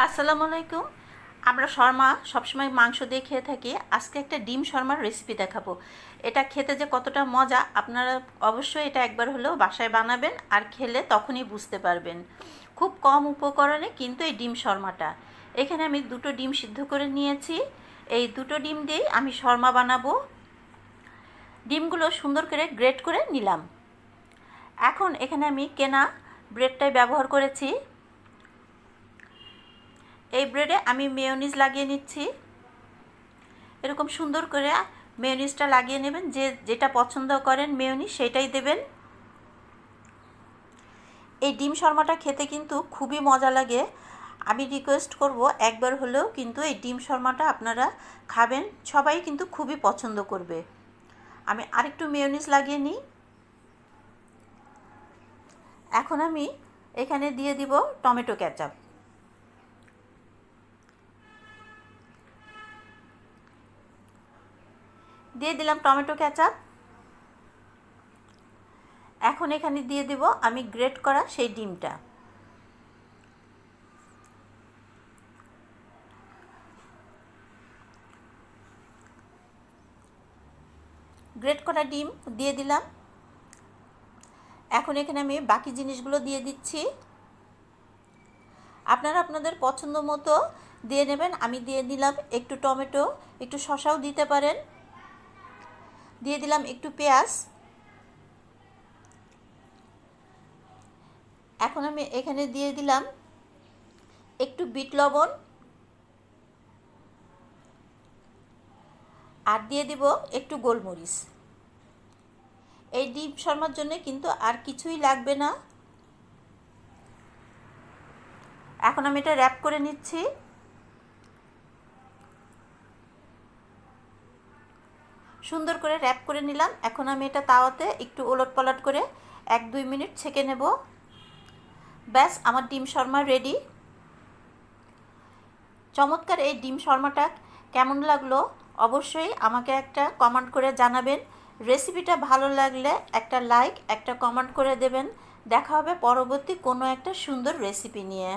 আসসালামু আলাইকুম। আমরা শর্মা সবসময় মাংস দিয়ে খেয়ে থাকি। আজকে একটা ডিম শর্মার রেসিপি দেখাবো। এটা খেতে যে কতটা মজা, আপনারা অবশ্যই এটা একবার হলেও বাসায় বানাবেন, আর খেলে তখনই বুঝতে পারবেন। খুব কম উপকরণে কিন্তু এই ডিম শর্মাটা। এখানে আমি 2টো ডিম সিদ্ধ করে নিয়েছি। এই 2টো ডিম দিয়েই আমি শর্মা বানাবো। ডিমগুলো সুন্দর করে গ্রেট করে নিলাম। এখন এখানে আমি কেনা ব্রেডটাই ব্যবহার করেছি। এই ব্রেডে আমি মেয়োনিজ লাগিয়ে নিচ্ছি। এরকম সুন্দর করে মেয়োনিজটা লাগিয়ে নেবেন, যেটা পছন্দ করেন মেয়োনিজ সেটাই দেবেন। এই ডিম শর্মাটা খেতে কিন্তু খুবই মজা লাগে। আমি রিকোয়েস্ট করব একবার হলেও কিন্তু এই ডিম শর্মাটা আপনারা খাবেন, সবাই কিন্তু খুবই পছন্দ করবে। আমি আরেকটু মেয়োনিজ লাগিয়ে নিই। এখন আমি এখানে দিয়ে দিব টমেটো কেচাপ। দিয়ে দিলাম টমেটো কেচাপ। এখন এখানে দিয়ে দেব আমি গ্রেট করা সেই ডিমটা। গ্রেট করা ডিম দিয়ে দিলাম। এখন এখানে আমি বাকি জিনিসগুলো দিয়ে দিচ্ছি। আপনারা আপনাদের পছন্দ মতো দিয়ে নেবেন। আমি দিয়ে দিলাম একটু টমেটো, একটু শসাও দিতে পারেন। দিয়ে দিলাম একটু পেঁয়াজ। এখন আমি এখানে দিয়ে দিলাম একটু বিট লবণ, আর দিয়ে দিব একটু গোলমরিচ। এই ডিম শর্মার জন্য কিন্তু আর কিছুই লাগবে না। এখন আমি এটা র্যাপ করে নিচ্ছি। সুন্দর করে র্যাপ করে নিলাম। এখন আমি এটা তাওয়াতে একটু ওলটপালট করে 1-2 মিনিট ছেঁকে নেব। ব্যাস, আমার ডিম শর্মা রেডি। চমৎকার এই ডিম শর্মাটা কেমন লাগলো অবশ্যই আমাকে একটা কমেন্ট করে জানাবেন। রেসিপিটা ভালো লাগলে একটা লাইক, একটা কমেন্ট করে দেবেন। দেখা হবে পরবর্তী কোনো একটা সুন্দর রেসিপি নিয়ে।